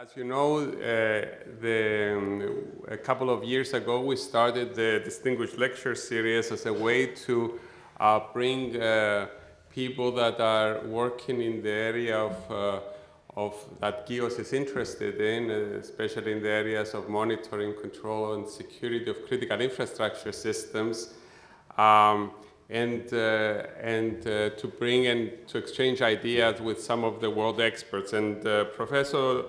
As you know, a couple of years ago, we started the Distinguished Lecture Series as a way to bring people that are working in the area of that KIOS is interested in, especially in the areas of monitoring, control, and security of critical infrastructure systems, and to bring and to exchange ideas with some of the world experts. And Professor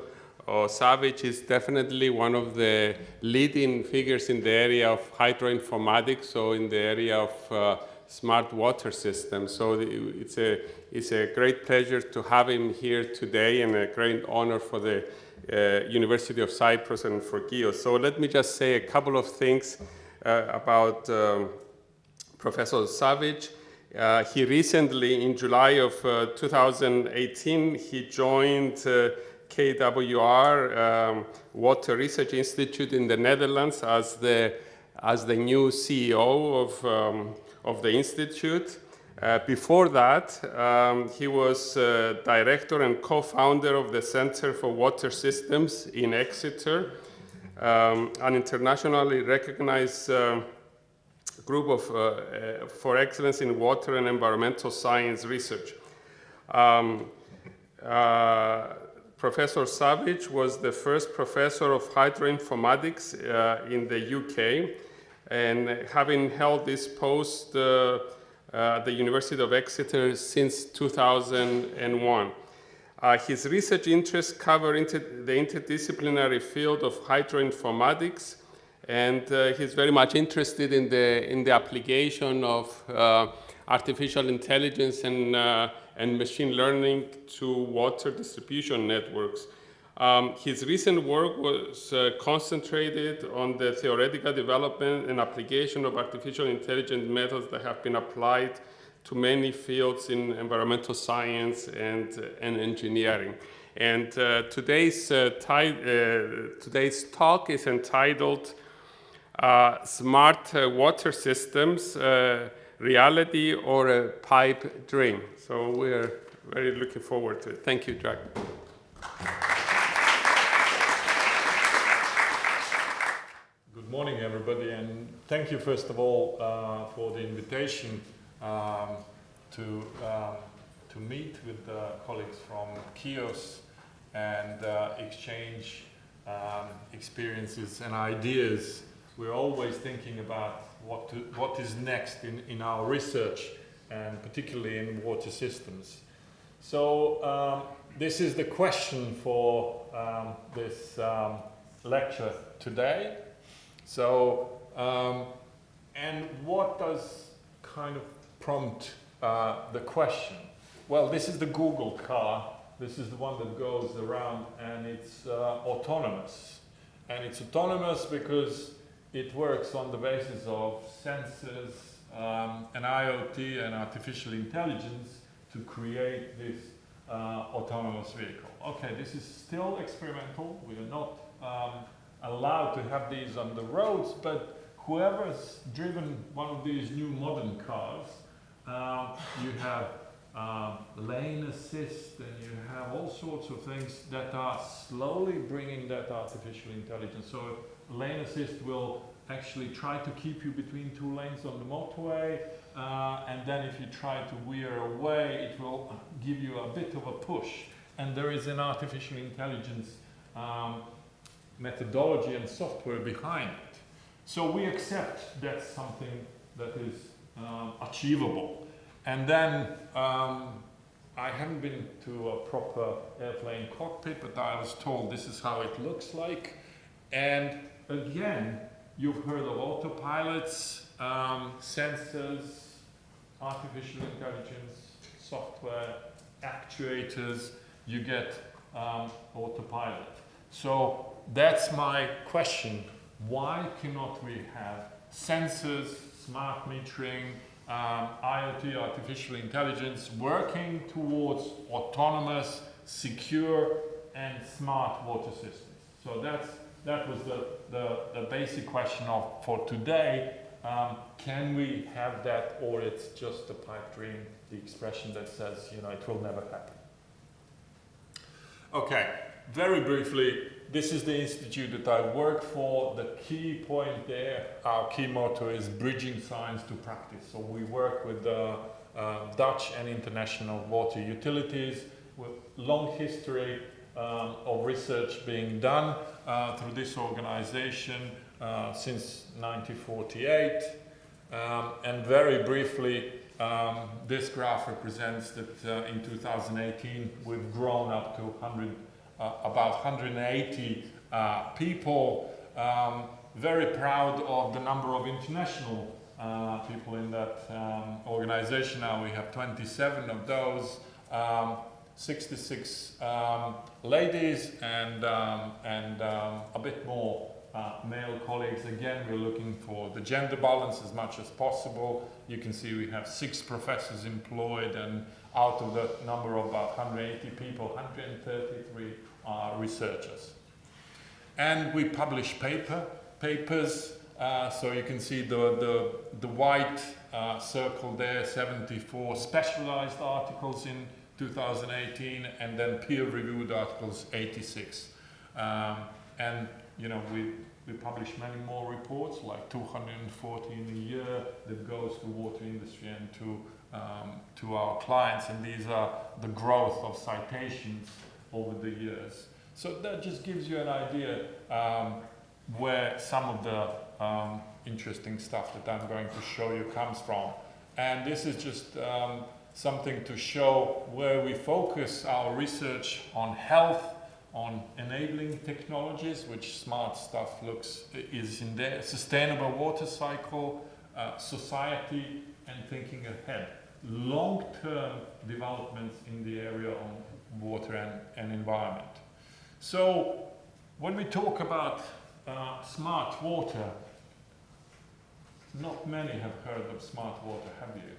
Savić is definitely one of the leading figures in the area of hydroinformatics, so in the area of smart water systems. So it's a great pleasure to have him here today, and a great honor for the University of Cyprus and for KIOS. So let me just say a couple of things about Professor Savić. He recently, in July of 2018, he joined KWR Water Research Institute in the Netherlands as the new CEO of the institute. Before that, he was director and co-founder of the Center for Water Systems in Exeter, an internationally recognized group for excellence in water and environmental science research. Professor Savić was the first professor of hydroinformatics in the UK, and having held this post at the University of Exeter since 2001. His research interests cover the interdisciplinary field of hydroinformatics, and he's very much interested in the application of artificial intelligence and machine learning to water distribution networks. His recent work was concentrated on the theoretical development and application of artificial intelligence methods that have been applied to many fields in environmental science and engineering. And today's talk is entitled Smart Water Systems, Reality or a Pipe Dream. So we're very looking forward to it. Thank you, Dragan. Good morning, everybody, and thank you, first of all, for the invitation to meet with colleagues from KIOS and exchange experiences and ideas. We're always thinking about what is next in our research, and particularly in water systems. So this is the question for this lecture today. So, and what does kind of prompt the question? Well, this is the Google car. This is the one that goes around, and it's autonomous. And it's autonomous because it works on the basis of sensors and IoT and artificial intelligence to create this autonomous vehicle. Okay, this is still experimental. We are not allowed to have these on the roads, but whoever's driven one of these new modern cars, you have lane assist, and you have all sorts of things that are slowly bringing that artificial intelligence. So lane assist will actually try to keep you between two lanes on the motorway, and then if you try to veer away, it will give you a bit of a push. And there is an artificial intelligence methodology and software behind it. So we accept that's something that is achievable. And then I haven't been to a proper airplane cockpit, but I was told this is how it looks like. And again, you've heard of autopilots, sensors, artificial intelligence, software, actuators, you get autopilot. So that's my question. Why cannot we have sensors, smart metering, IoT, artificial intelligence, working towards autonomous, secure, and smart water systems? So that was the basic question for today. Can we have that, or it's just a pipe dream, the expression that says, it will never happen? Okay, very briefly, this is the institute that I work for. The key point there, our key motto is bridging science to practice. So we work with Dutch and international water utilities with long history of research being done through this organization since 1948. And very briefly, this graph represents that in 2018 we've grown up to about 180 people. Very proud of the number of international people in that organization. Now we have 27 of those, 66 ladies and a bit more male colleagues. Again, we're looking for the gender balance as much as possible. You can see we have 6 professors employed, and out of the number of about 180 people, 133 are researchers. And we publish papers. So you can see the white circle there, 74 specialized articles in 2018, and then peer-reviewed articles, 86. And you know, we publish many more reports, like 240 in a year, that goes to water industry and to our clients, and these are the growth of citations over the years. So that just gives you an idea where some of the interesting stuff that I'm going to show you comes from. And this is just something to show where we focus our research on health, on enabling technologies, which smart stuff is in there, sustainable water cycle, society, and thinking ahead. Long-term developments in the area of water and environment. So when we talk about smart water, not many have heard of smart water, have you?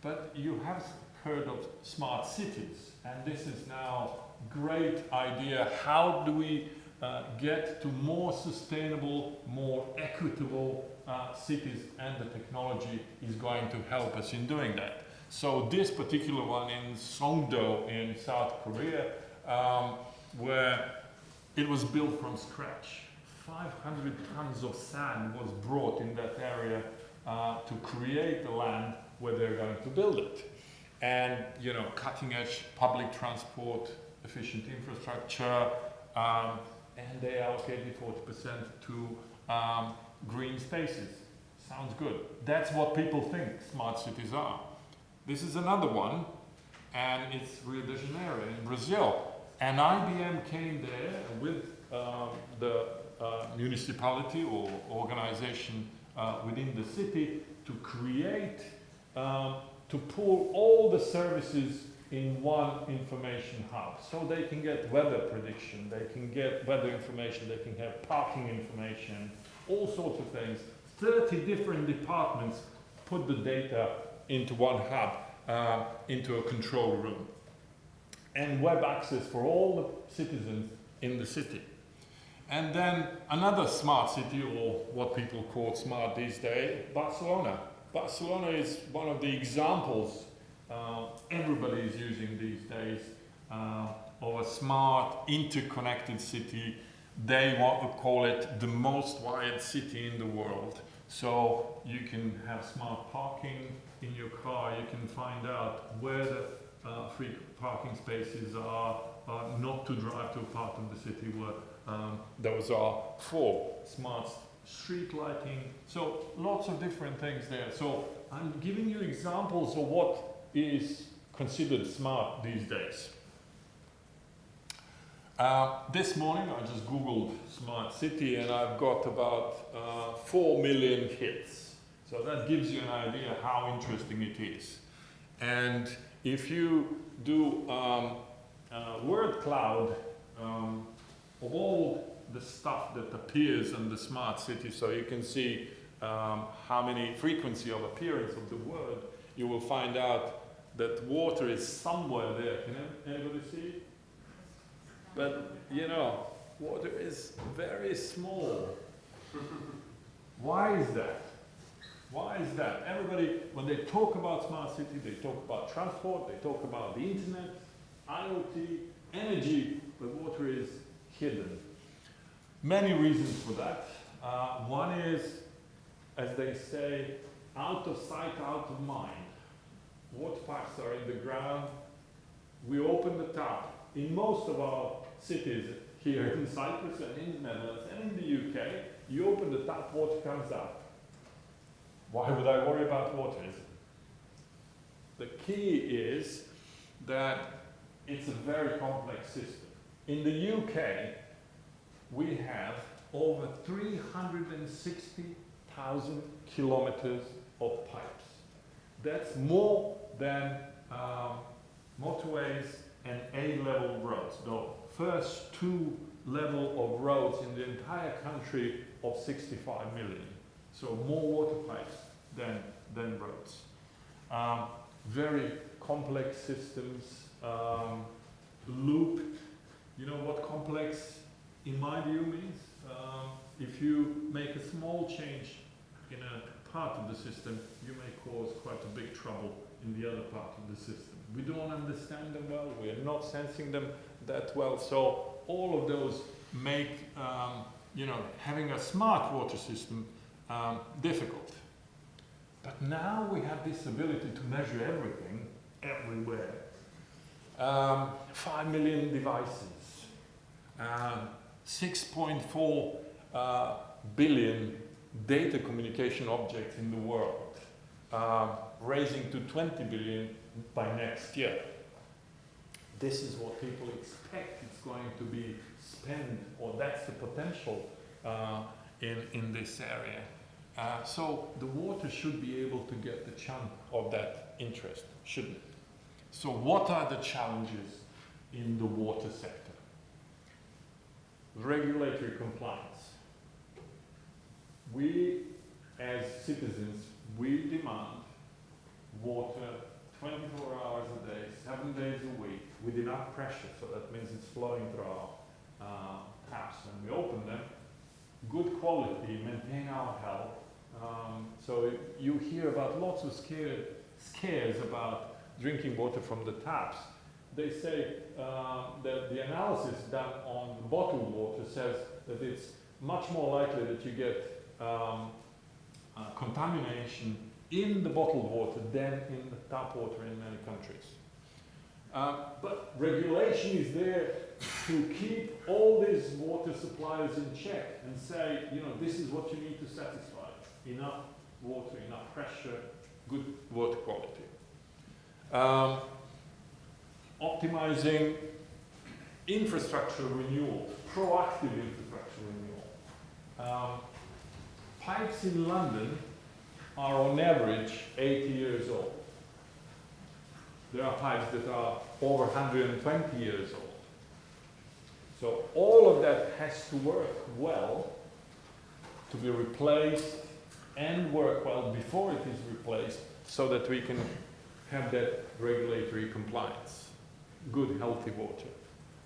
But you have heard of smart cities, and this is now a great idea. How do we get to more sustainable, more equitable cities, and the technology is going to help us in doing that. So this particular one in Songdo in South Korea, where it was built from scratch. 500 tons of sand was brought in that area to create the land where they're going to build it. And, you know, cutting edge public transport, efficient infrastructure, and they allocated 40% to green spaces. Sounds good. That's what people think smart cities are. This is another one, and it's Rio de Janeiro in Brazil. And IBM came there with the municipality or organization within the city to create, to pull all the services in one information hub. So they can get weather prediction, they can get weather information, they can have parking information, all sorts of things. 30 different departments put the data into one hub, into a control room. And web access for all the citizens in the city. And then another smart city, or what people call smart these days, Barcelona. Barcelona is one of the examples everybody is using these days of a smart, interconnected city. They want to call it the most wired city in the world. So you can have smart parking in your car, you can find out where the free parking spaces are, not to drive to a part of the city where those are for. Smart street lighting, so lots of different things there. So I'm giving you examples of what is considered smart these days. This morning I just googled smart city and I've got about 4 million hits. So that gives you an idea how interesting it is. And if you do word cloud of all the stuff that appears in the smart city, so you can see how many frequency of appearance of the word, you will find out that water is somewhere there. Can anybody see? But you know, water is very small. Why is that? Why is that? Everybody, when they talk about smart city, they talk about transport, they talk about the internet, IoT, energy, but water is hidden. Many reasons for that. One is, as they say, out of sight, out of mind. Water pipes are in the ground. We open the tap. In most of our cities here in Cyprus and in the Netherlands and in the UK, you open the tap, water comes out. Why would I worry about water? The key is that it's a very complex system. In the UK, we have over 360,000 kilometers of pipes. That's more than motorways and A-level roads. The first two level of roads in the entire country of 65 million. So more water pipes than roads. Very complex systems, looped. You know what complex in my view means? If you make a small change in a part of the system, you may cause quite a big trouble in the other part of the system. We don't understand them well, we're not sensing them that well, so all of those make having a smart water system difficult. But now we have this ability to measure everything, everywhere. 5 million devices, 6.4 billion data communication objects in the world, raising to 20 billion by next year. This is what people expect it's going to be spent, or that's the potential in this area. So the water should be able to get the chunk of that interest, shouldn't it? So what are the challenges in the water sector? Regulatory compliance. We, as citizens, we demand water 24 hours a day, 7 days a week, with enough pressure, so that means it's flowing through our taps when we open them, good quality, maintain our health. So you hear about lots of scares about drinking water from the taps. They say that the analysis done on the bottled water says that it's much more likely that you get contamination in the bottled water than in the tap water in many countries. But regulation is there to keep all these water suppliers in check and say, this is what you need to satisfy. Enough water, enough pressure, good water quality. Optimizing infrastructure renewal, proactive infrastructure renewal. Pipes in London are on average 80 years old. There are pipes that are over 120 years old. So all of that has to work well to be replaced and work well before it is replaced, so that we can have that regulatory compliance. Good, healthy water.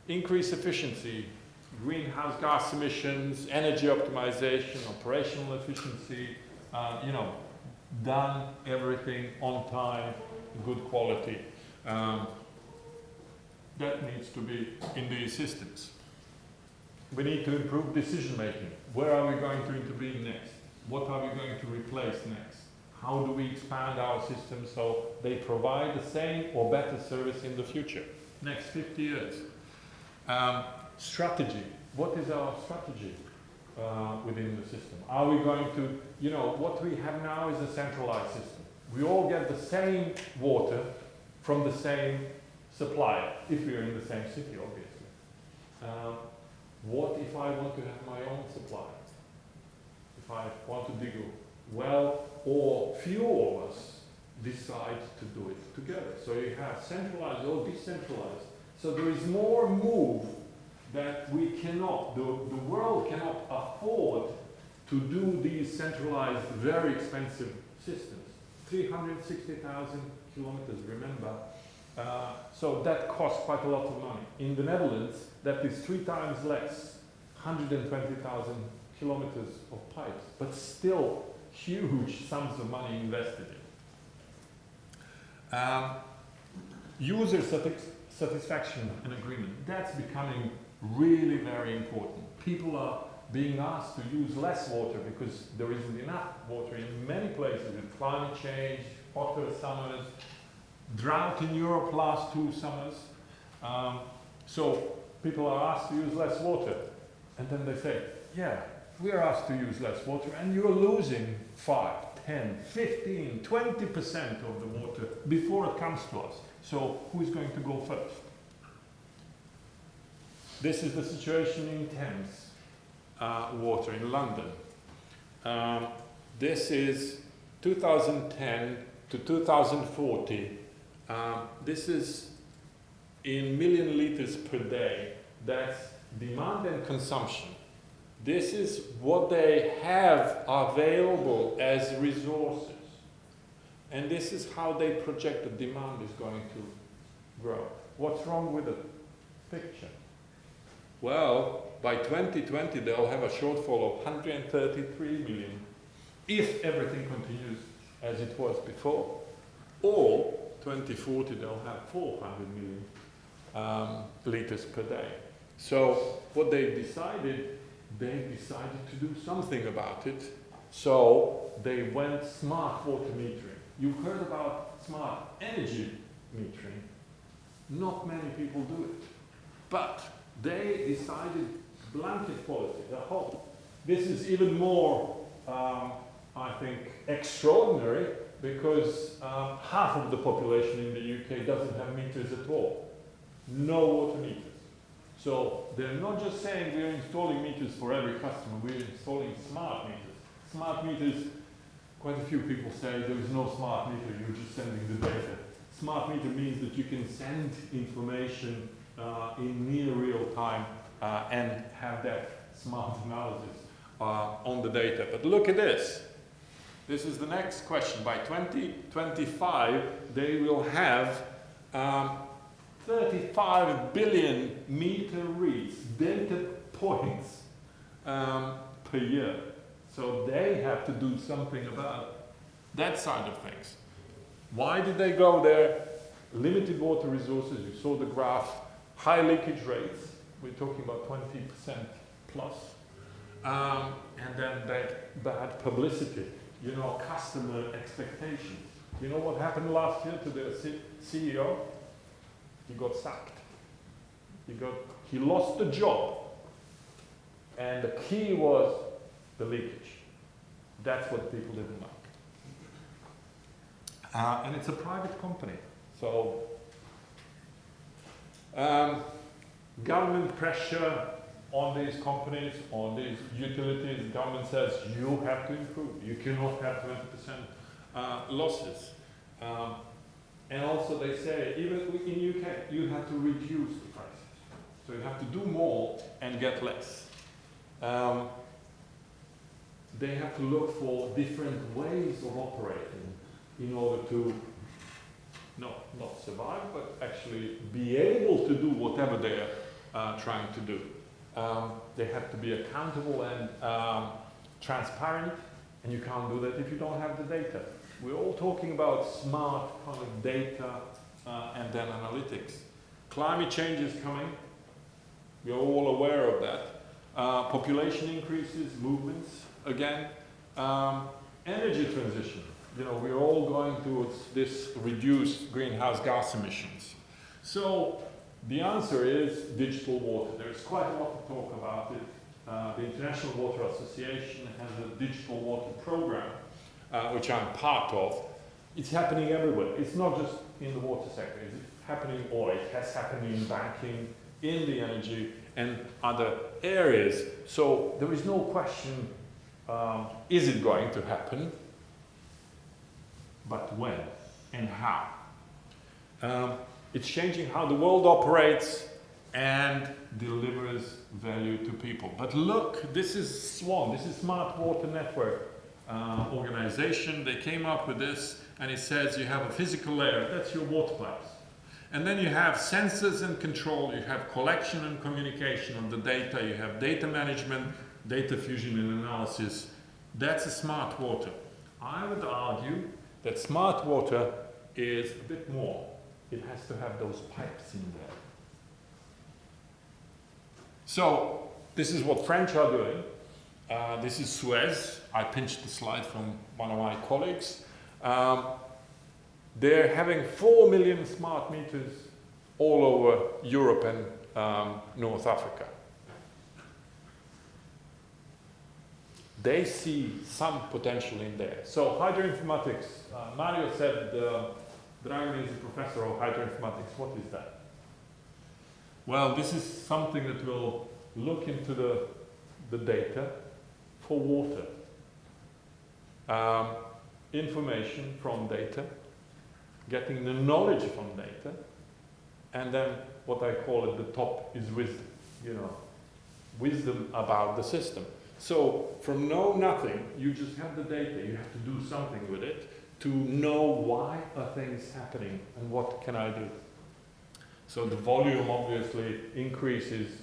Increase efficiency, greenhouse gas emissions, energy optimization, operational efficiency, done everything on time, good quality. That needs to be in these systems. We need to improve decision making. Where are we going to intervene next? What are we going to replace next? How do we expand our system so they provide the same or better service in the future, next 50 years? Strategy. What is our strategy within the system? Are we going to, what we have now is a centralized system. We all get the same water from the same supplier, if we are in the same city, obviously. What if I want to have my own supplier? If I want to dig a well, or few of us decide to do it together. So you have centralized or decentralized. So there is more move that we cannot, the world cannot afford to do these centralized, very expensive systems. 360,000 kilometers, remember. So that costs quite a lot of money. In the Netherlands, that is 3 times less, 120,000 kilometers of pipes, but still huge sums of money invested in. User satisfaction and agreement, that's becoming really very important. People are being asked to use less water because there isn't enough water in many places with climate change, hotter summers, drought in Europe last 2 summers. So people are asked to use less water. And then they say, yeah, we are asked to use less water and you're losing 5, 10, 15, 20% of the water before it comes to us. So who's going to go first? This is the situation in Thames water in London. This is 2010 to 2040. This is in million liters per day. That's demand and consumption. This is what they have available as resources. And this is how they project the demand is going to grow. What's wrong with the picture? Well, by 2020 they'll have a shortfall of 133 million if everything continues as it was before. Or 2040 they'll have 400 million liters per day. So what they decided to do something about it. So they went smart water metering. You've heard about smart energy metering. Not many people do it. But they decided blanket policy, the whole. This is even more, I think, extraordinary because half of the population in the UK doesn't have meters at all. No water meters. So they're not just saying we're installing meters for every customer, we're installing smart meters. Smart meters, quite a few people say there is no smart meter, you're just sending the data. Smart meter means that you can send information in near real time and have that smart analysis on the data. But look at this. This is the next question. By 2025, they will have 35 billion meter reads, data points per year. So they have to do something about that side of things. Why did they go there? Limited water resources, you saw the graph, high leakage rates, we're talking about 20% plus, and then bad publicity, you know, customer expectations. You know what happened last year to the CEO? He got sacked. He lost the job. And the key was the leakage. That's what people didn't like. And it's a private company. So, government pressure on these companies, on these utilities, the government says you have to improve. You cannot have 20% losses. And also they say, even in UK, you have to reduce the prices. So you have to do more and get less. They have to look for different ways of operating in order to, not survive, but actually be able to do whatever they're trying to do. They have to be accountable and transparent, and you can't do that if you don't have the data. We're all talking about smart kind of data and then analytics. Climate change is coming. We're all aware of that. Population increases, movements again. Energy transition. You know, we're all going towards this reduced greenhouse gas emissions. So the answer is digital water. There's quite a lot to talk about it. The International Water Association has a digital water program, which I'm part of. It's happening everywhere. It's not just in the water sector. It's happening, or it has happened in banking, in the energy, and other areas. So there is no question, is it going to happen? But when and how? It's changing how the world operates and delivers value to people. But look, this is SWAN, this is Smart Water Network organization. They came up with this, and it says you have a physical layer, that's your water pipes. And then you have sensors and control, you have collection and communication of the data, you have data management, data fusion and analysis. That's a smart water. I would argue that smart water is a bit more. It has to have those pipes in So this is what French are doing. This is Suez. I pinched the slide from one of my colleagues. They're having 4 million smart meters all over Europe and North Africa. They see some potential in there. So hydroinformatics, Mario said Dragan is a professor of hydroinformatics. What is that? Well, this is something that will look into the data for water. Information from data, getting the knowledge from data, and then what I call at the top is wisdom, you know, wisdom about the system. So from know nothing, you just have the data, you have to do something with it to know why are things happening and what can I do. So the volume obviously increases,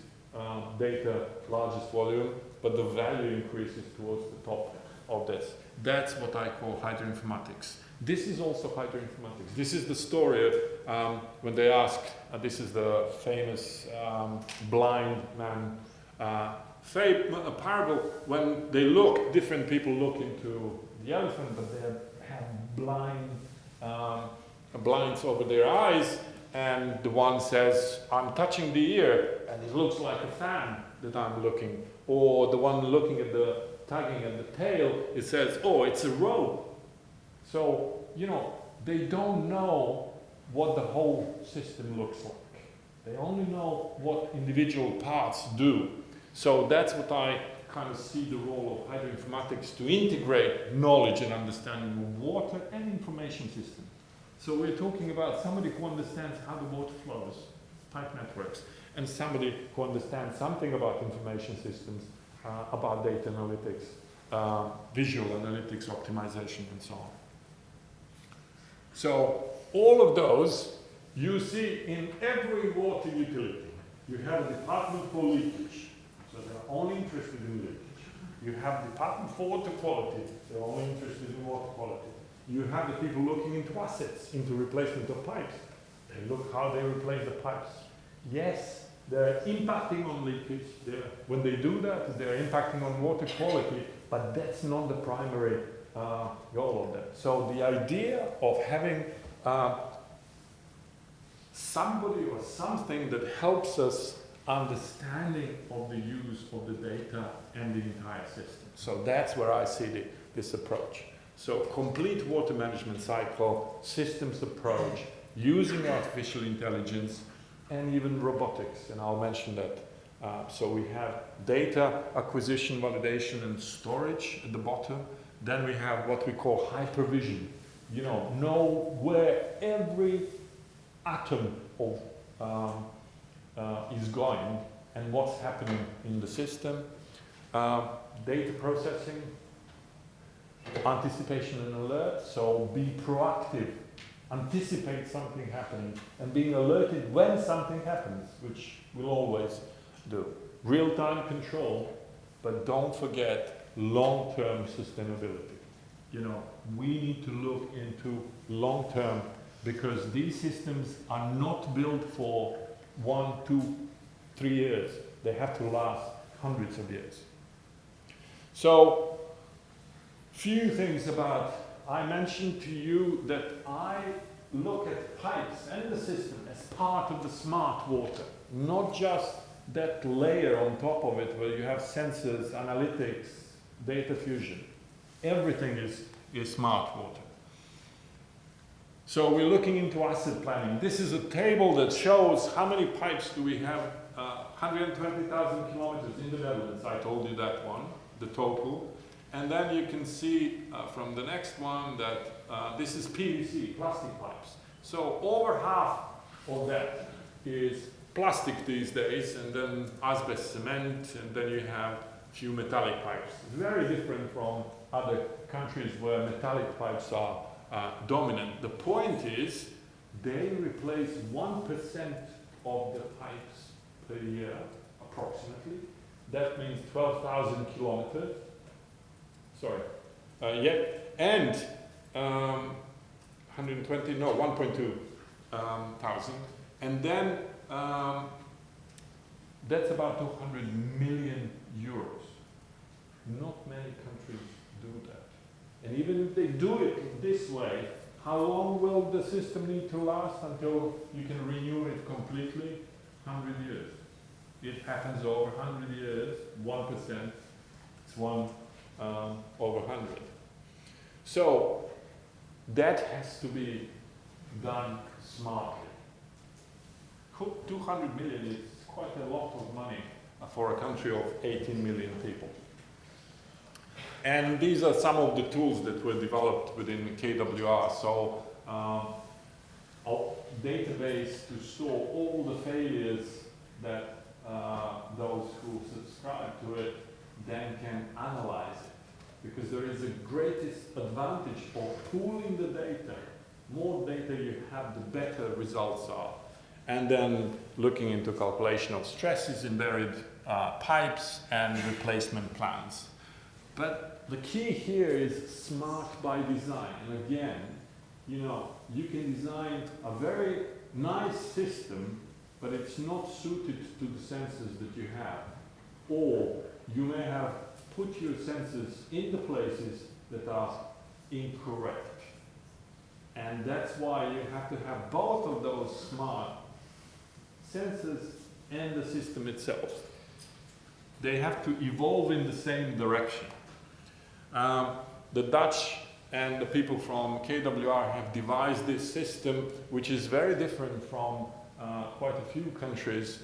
data, largest volume, but the value increases towards the top of this. That's what I call hydroinformatics. This is also hydroinformatics. This is the story when they ask, this is the famous blind man a parable. When they look, different people look into the elephant, but they have blinds over their eyes, and the one says, I'm touching the ear, and it looks like a fan that I'm looking. Or the one looking at the tugging at the tail, it says, oh, it's a rope. So, you know, they don't know what the whole system looks like. They only know what individual parts do. So that's what I kind of see the role of hydroinformatics, to integrate knowledge and understanding of water and information systems. So we're talking about somebody who understands how the water flows, pipe networks, and somebody who understands something about information systems, about data analytics, visual analytics, optimization, and so on. So all of those you see in every water utility. You have a department for leakage, so they're only interested in leakage. You have the department for water quality, they're only interested in water quality. You have the people looking into assets, into replacement of pipes. They look how they replace the pipes. Yes, they're impacting on leakage. When they do that, they're impacting on water quality, but that's not the primary goal of that. So the idea of having somebody or something that helps us understanding of the use of the data and the entire system. So that's where I see this approach. So complete water management cycle, systems approach, using artificial intelligence, and even robotics, and I'll mention that. So we have data acquisition, validation, and storage at the bottom. Then we have what we call hypervision. You know where every atom of is going and what's happening in the system. Data processing, anticipation and alert. So be proactive, anticipate something happening, and being alerted when something happens, which we'll always do. Real-time control, but don't forget long-term sustainability. You know, we need to look into long-term, because these systems are not built for 1, 2, 3 years. They have to last hundreds of years. So, few things about, I mentioned to you that I look at pipes and the system as part of the smart water, not just that layer on top of it where you have sensors, analytics, data fusion. Everything is smart water. So we're looking into asset planning. This is a table that shows how many pipes do we have. 120,000 kilometers in the Netherlands, I told you that one, the total. And then you can see from the next one that this is PVC, plastic pipes. So over half of that is plastic these days, and then asbest cement, and then you have a few metallic pipes. Very different from other countries where metallic pipes are dominant. The point is, they replace 1% of the pipes per year, approximately. That means 12,000 kilometers. Sorry. And 120, no, 1.2 thousand. And then That's about 200 million euros. Not many countries do that. And even if they do it this way, how long will the system need to last until you can renew it completely? 100 years. It happens over 100 years, 1%, it's 1 over 100. So that has to be done smartly. 200 million is quite a lot of money for a country of 18 million people. And these are some of the tools that were developed within KWR. So a database to store all the failures that those who subscribe to it then can analyze it. Because there is a greatest advantage of pooling the data. More data you have, the better results are. And then looking into calculation of stresses in buried pipes and replacement plans. But the key here is smart by design. And again, you know, you can design a very nice system, but it's not suited to the sensors that you have. Or you may have put your sensors in the places that are incorrect. And that's why you have to have both of those smart sensors and the system itself. They have to evolve in the same direction. The Dutch and the people from KWR have devised this system, which is very different from quite a few countries.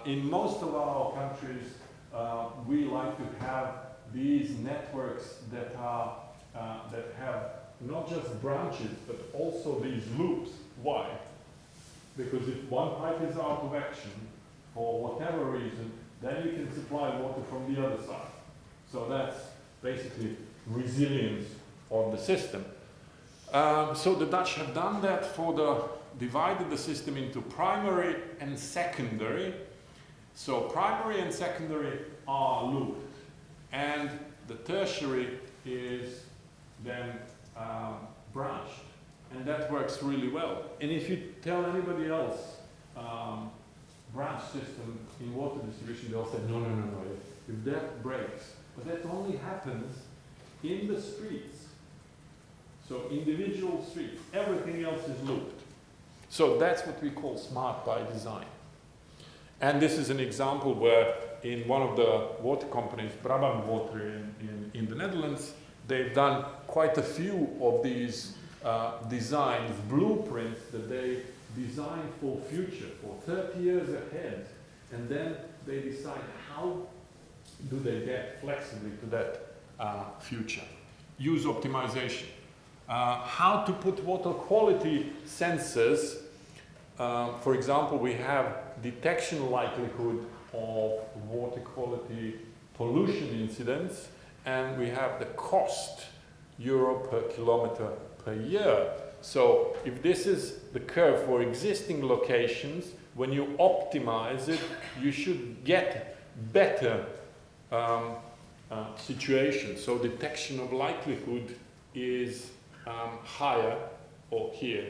In most of our countries, we like to have these networks that have not just branches, but also these loops. Why? Because if one pipe is out of action, for whatever reason, then you can supply water from the other side. So that's basically resilience of the system. So the Dutch have done that divided the system into primary and secondary. So primary and secondary are looped, and the tertiary is then branched. And that works really well. And if you tell anybody else branch system in water distribution, they'll say, no. If that breaks, but that only happens in the streets. So individual streets, everything else is looped. So that's what we call smart by design. And this is an example where in one of the water companies, Brabant Water in the Netherlands, they've done quite a few of these designs, blueprints that they design for future, for 30 years ahead. And then they decide how do they get flexibly to that future. Use optimization. How to put water quality sensors. For example, we have detection likelihood of water quality pollution incidents, and we have the cost euro per kilometer per year. So if this is the curve for existing locations, when you optimize it, you should get better situation. So detection of likelihood is higher, or here.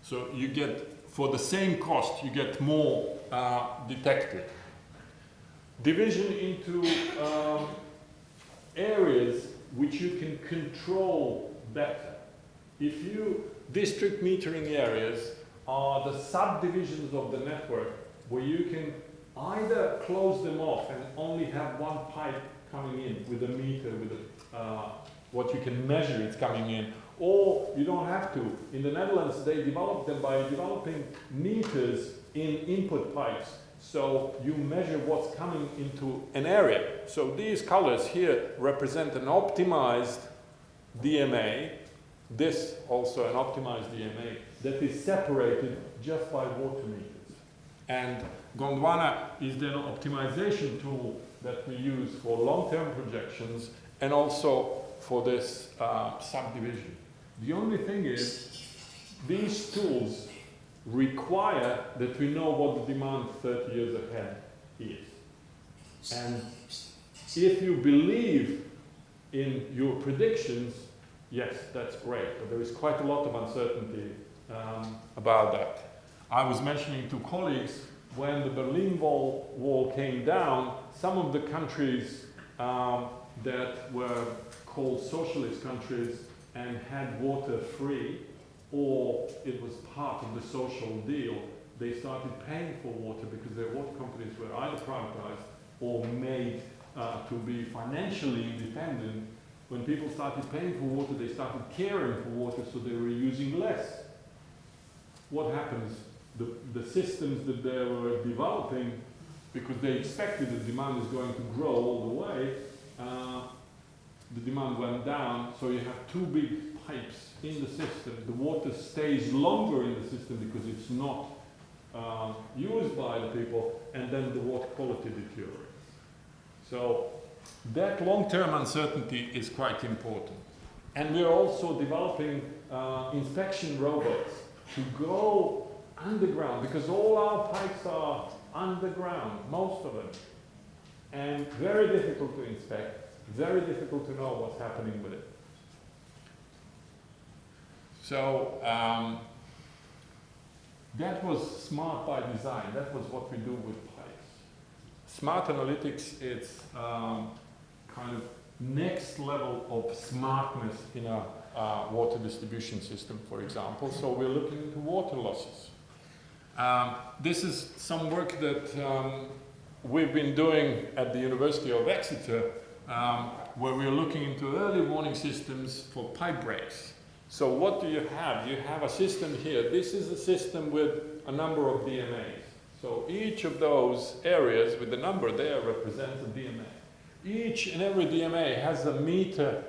So you get, for the same cost, you get more detected. Division into areas which you can control better. If you, district metering areas are the subdivisions of the network where you can either close them off and only have one pipe coming in with a meter, with what you can measure it's coming in, or you don't have to. In the Netherlands, they developed them by developing meters in input pipes. So you measure what's coming into an area. So these colors here represent an optimized DMA. This also an optimized DMA that is separated just by water meters. And Gondwana is then an optimization tool that we use for long-term projections and also for this subdivision. The only thing is, these tools require that we know what the demand 30 years ahead is. And if you believe in your predictions, yes, that's great, but there is quite a lot of uncertainty about that. I was mentioning to colleagues, when the Berlin Wall came down, some of the countries that were called socialist countries and had water free, or it was part of the social deal, they started paying for water because their water companies were either privatized or made to be financially independent. When people started paying for water, they started caring for water, so they were using less. What happens? The systems that they were developing, because they expected the demand is going to grow all the way, the demand went down, so you have two big pipes in the system. The water stays longer in the system because it's not used by the people, and then the water quality deteriorates. So that long-term uncertainty is quite important. And we're also developing inspection robots to go underground, because all our pipes are underground, most of them, and very difficult to inspect, very difficult to know what's happening with it. So that was smart by design. That was what we do with pipes. Smart analytics, it's kind of next level of smartness in a water distribution system, for example. So we're looking into water losses. This is some work that we've been doing at the University of Exeter, where we're looking into early warning systems for pipe breaks. So what do you have? You have a system here. This is a system with a number of DMAs. So each of those areas with the number there represents a DMA. Each and every DMA has a meter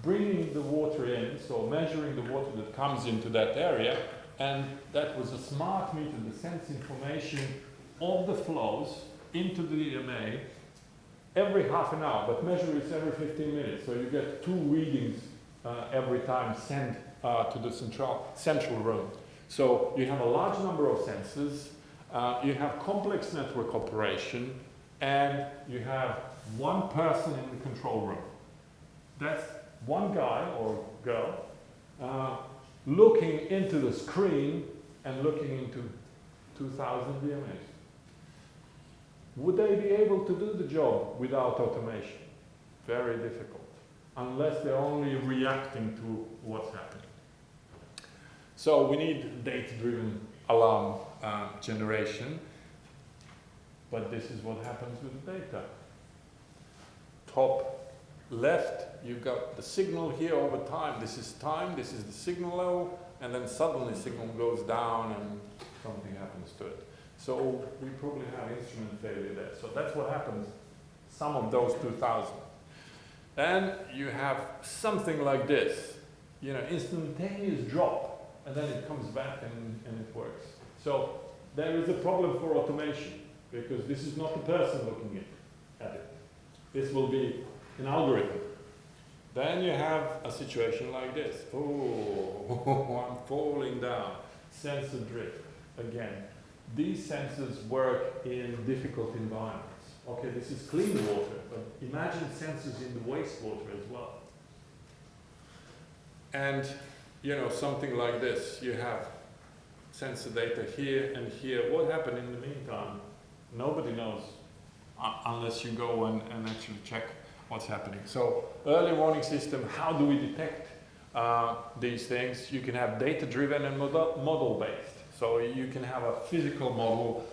bringing the water in, so measuring the water that comes into that area, and that was a smart meter that sends information of the flows into the DMA every half an hour, but measure it every 15 minutes. So you get 2 readings every time sent to the central room. So you have a large number of sensors, you have complex network operation, and you have one person in the control room. That's one guy or girl looking into the screen and looking into 2,000 DMAs. Would they be able to do the job without automation? Very difficult, unless they're only reacting to what's happening. So we need data-driven alarm generation, but this is what happens with the data. Top left, you've got the signal here over time. This is time, this is the signal level, and then suddenly signal goes down and something happens to it. So we probably have instrument failure there. So that's what happens, some of those 2,000. Then you have something like this, you know, instantaneous drop, and then it comes back and it works. So there is a problem for automation, because this is not the person looking at it. This will be an algorithm. Then you have a situation like this. Oh, I'm falling down. Sensor drift. Again, these sensors work in difficult environments. Okay, this is clean water, but imagine sensors in the wastewater as well. And, you know, something like this. You have sensor data here and here. What happened in the meantime? Nobody knows, unless you go and actually check what's happening. So, early warning system, how do we detect these things? You can have data-driven and model-based. So you can have a physical model,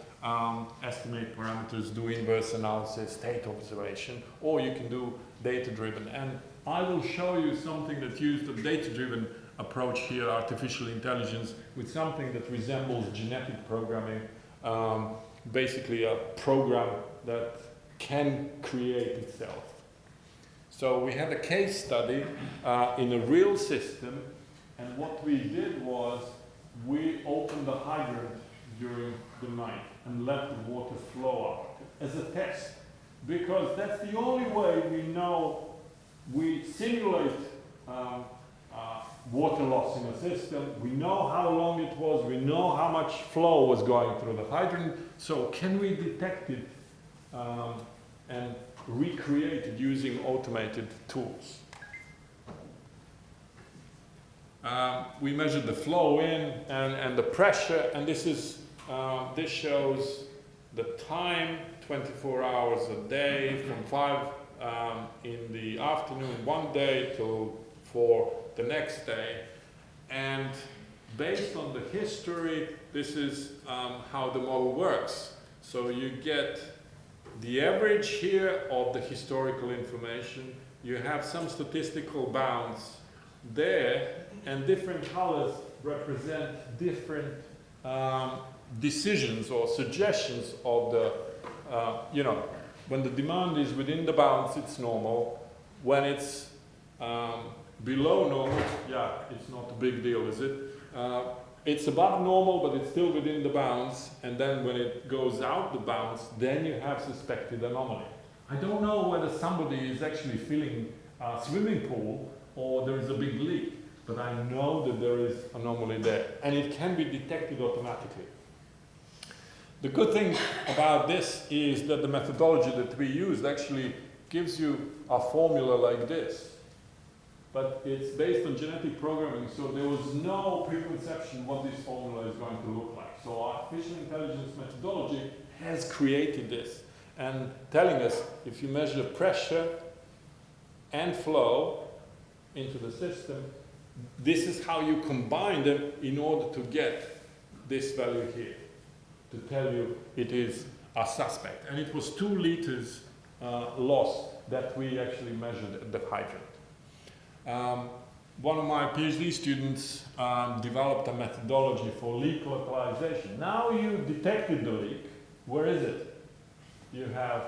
estimate parameters, do inverse analysis, state observation, or you can do data-driven. And I will show you something that used a data-driven approach here, artificial intelligence, with something that resembles genetic programming, basically a program that can create itself. So we had a case study in a real system, and what we did was we opened the hydrant during the night and let the water flow out as a test, because that's the only way we know we simulate water loss in a system. We know how long it was, we know how much flow was going through the hydrant, so can we detect it and recreate it using automated tools? We measured the flow in and the pressure, and this shows the time, 24 hours a day, from 5 in the afternoon one day till 4 the next day. And based on the history, this is how the model works. So you get the average here of the historical information. You have some statistical bounds there, and different colors represent different decisions or suggestions of the, when the demand is within the bounds, it's normal. When it's below normal, yeah, it's not a big deal, is it? It's above normal, but it's still within the bounds, and then when it goes out the bounds, then you have suspected anomaly. I don't know whether somebody is actually filling a swimming pool or there is a big leak, but I know that there is anomaly there, and it can be detected automatically. The good thing about this is that the methodology that we used actually gives you a formula like this. But it's based on genetic programming, so there was no preconception what this formula is going to look like. So artificial intelligence methodology has created this and telling us if you measure pressure and flow into the system, this is how you combine them in order to get this value here, to tell you it is a suspect. And it was 2 liters loss that we actually measured at the hydrant. One of my PhD students developed a methodology for leak localization. Now you detected the leak. Where is it? You have,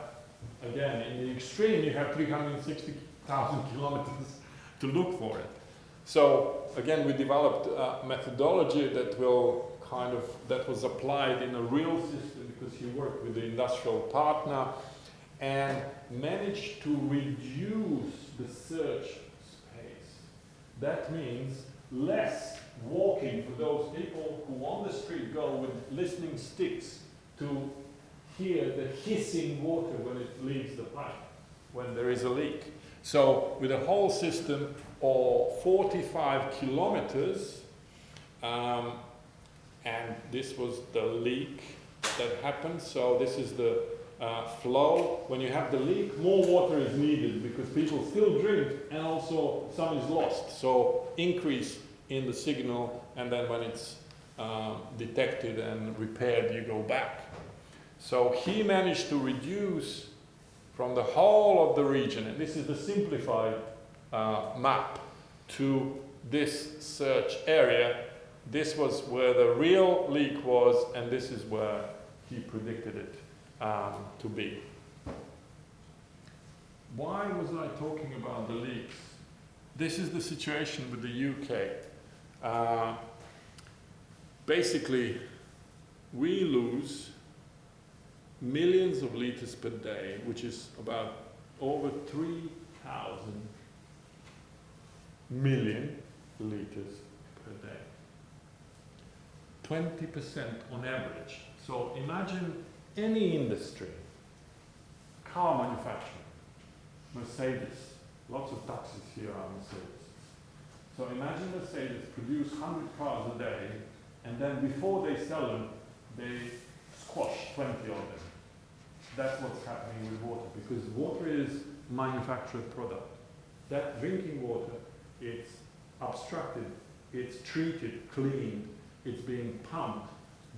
again, in the extreme, you have 360,000 kilometers to look for it. So again, we developed a methodology that that was applied in a real system because he worked with the industrial partner and managed to reduce the search. That means less walking for those people who on the street go with listening sticks to hear the hissing water when it leaves the pipe, when there is a leak. So with a whole system of 45 kilometers, and this was the leak that happened. So this is the flow. When you have the leak, more water is needed because people still drink and also some is lost. So increase in the signal, and then when it's detected and repaired, you go back. So he managed to reduce from the whole of the region, and this is the simplified map, to this search area. This was where the real leak was, and this is where he predicted it to be. Why was I talking about the leaks? This is the situation with the UK. Basically, we lose millions of liters per day, which is about over 3,000 million liters per day. 20% on average. So imagine any industry, car manufacturing, Mercedes, lots of taxis here are Mercedes. So imagine Mercedes produce 100 cars a day, and then before they sell them, they squash 20 of them. That's what's happening with water, because water is manufactured product. That drinking water, it's abstracted, it's treated, cleaned, it's being pumped,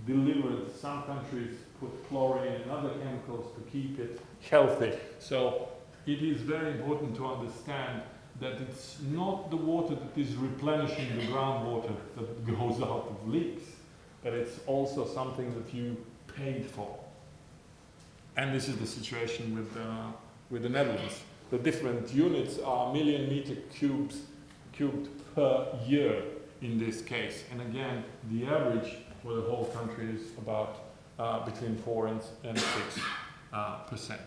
delivered. Some countries put chlorine and other chemicals to keep it healthy. So it is very important to understand that it's not the water that is replenishing the groundwater that goes out of leaks, but it's also something that you paid for. And this is the situation with the Netherlands. The different units are million meter cubed per year in this case. And again, the average for the whole country is about between 4 and 6%.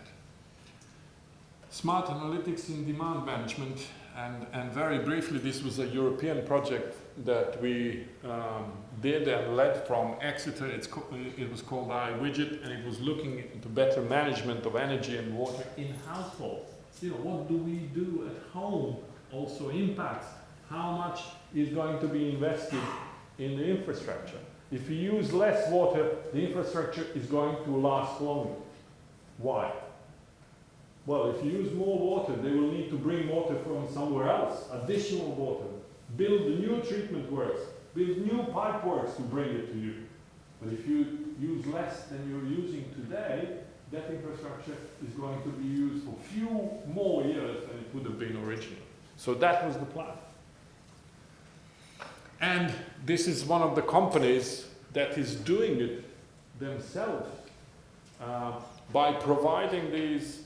Smart analytics in demand management, and very briefly, this was a European project that we did and led from Exeter. It was called iWidget, and it was looking into better management of energy and water in households. You know, what do we do at home also impacts how much is going to be invested in the infrastructure. If you use less water, the infrastructure is going to last longer. Why? Well, if you use more water, they will need to bring water from somewhere else, additional water, build new treatment works, build new pipe works to bring it to you. But if you use less than you're using today, that infrastructure is going to be used for few more years than it would have been originally. So that was the plan. And this is one of the companies that is doing it themselves by providing these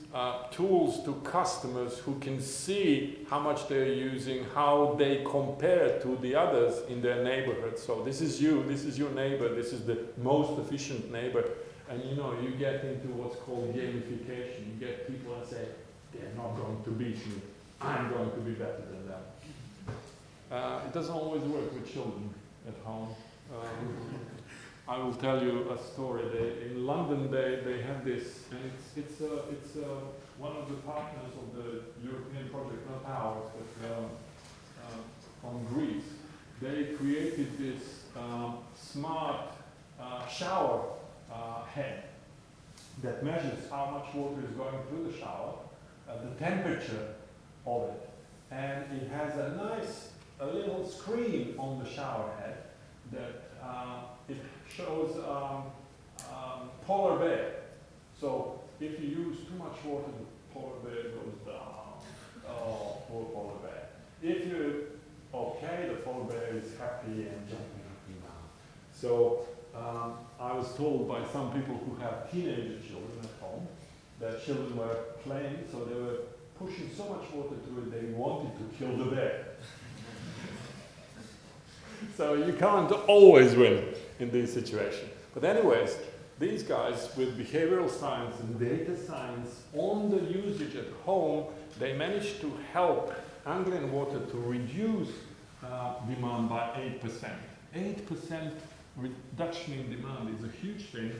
tools to customers who can see how much they're using, how they compare to the others in their neighborhood. So this is you, this is your neighbor, this is the most efficient neighbor. And you know, you get into what's called gamification. You get people that say, they're not going to beat me, I'm going to be better than them. It doesn't always work with children at home. I will tell you a story. In London, they have this, and it's one of the partners of the European project, not ours, but from Greece. They created this smart shower head that measures how much water is going through the shower, the temperature of it, and it has a little screen on the shower head that it shows polar bear. So if you use too much water, the polar bear goes down. Oh, poor polar bear. If you're okay, the polar bear is happy and jumping up and down. So I was told by some people who have teenage children at home that children were playing, so they were pushing so much water through it they wanted to kill the bear. So you can't always win in these situations. But anyways, these guys with behavioral science and data science on the usage at home, they managed to help Anglian Water to reduce demand by 8%. 8% reduction in demand is a huge thing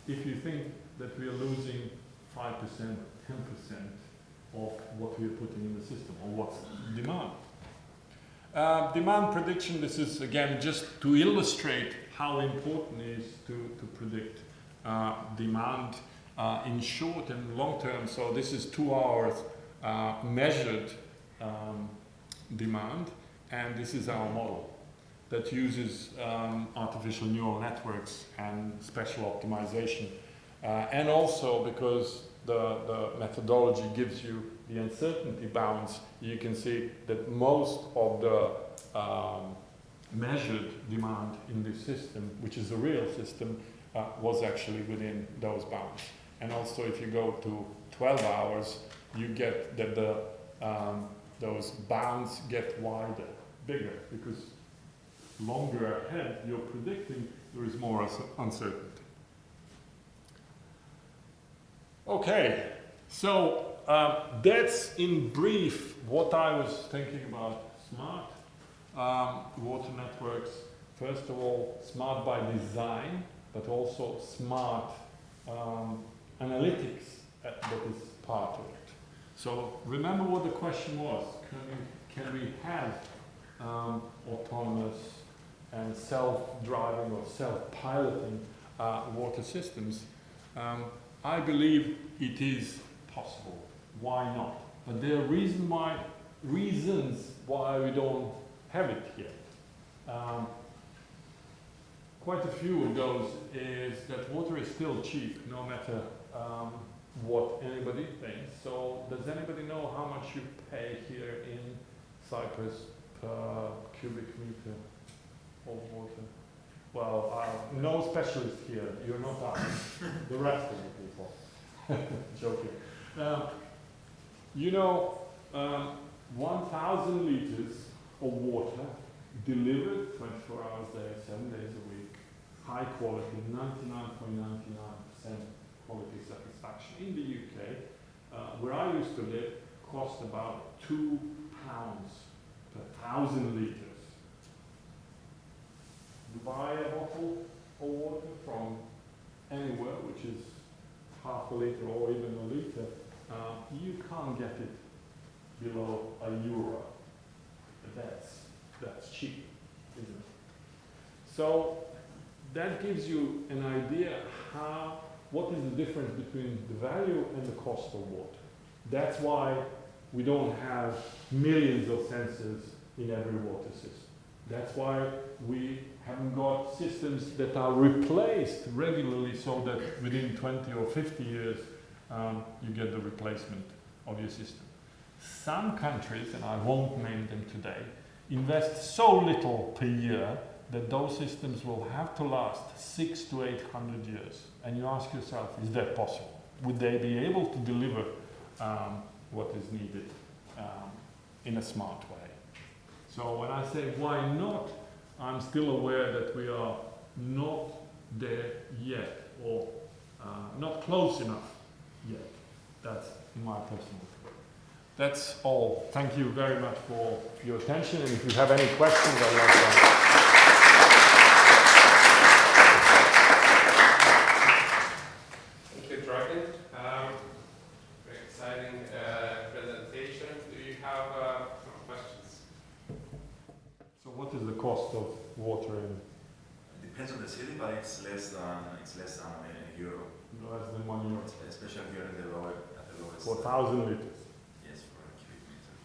if you think that we are losing 5%, 10% of what we are putting in the system, or what's demand. Demand prediction, this is again just to illustrate how important it is to predict demand in short and long term. So this is 2 hours measured demand, and this is our model that uses artificial neural networks and special optimization. And also because the methodology gives you the uncertainty bounds, you can see that most of the measured demand in this system, which is a real system, was actually within those bounds. And also if you go to 12 hours, you get that those bounds get wider, bigger, because longer ahead you're predicting, there is more uncertainty. Okay, so that's in brief what I was thinking about smart water networks. First of all, smart by design, but also smart analytics that is part of it. So remember what the question was. Can we have autonomous and self-driving or self-piloting water systems? I believe it is possible. Why not? But there are reasons why we don't have it yet. Quite a few of those is that water is still cheap, no matter what anybody thinks. So does anybody know how much you pay here in Cyprus per cubic meter of water? Well, no specialist here. You're not us. The rest of the people. Joking. You know, 1,000 liters of water delivered 24 hours a day, 7 days a week, high quality, 99.99% quality satisfaction in the UK, where I used to live, cost about £2 per 1,000 liters. You buy a bottle of water from anywhere, which is half a litre or even a litre, you can't get it below €1. That's That's cheap, isn't it? So that gives you an idea what is the difference between the value and the cost of water. That's why we don't have millions of sensors in every water system. That's why we haven't got systems that are replaced regularly so that within 20 or 50 years you get the replacement of your system. Some countries, and I won't name them today, invest so little per year that those systems will have to last 600 to 800 years. And you ask yourself, is that possible? Would they be able to deliver what is needed in a smart way? So when I say why not, I'm still aware that we are not there yet, or not close enough yet. That's my personal opinion. That's all. Thank you very much for your attention, and if you have any questions, I'd like to answer. Thank you, Dragan. Very exciting presentation. Do you have some questions? So what is the cost of water in? It depends on the city, but it's less than €1. Less than €1. Especially here in the lowest. For 1,000 liters. Yes, for a cubic meter.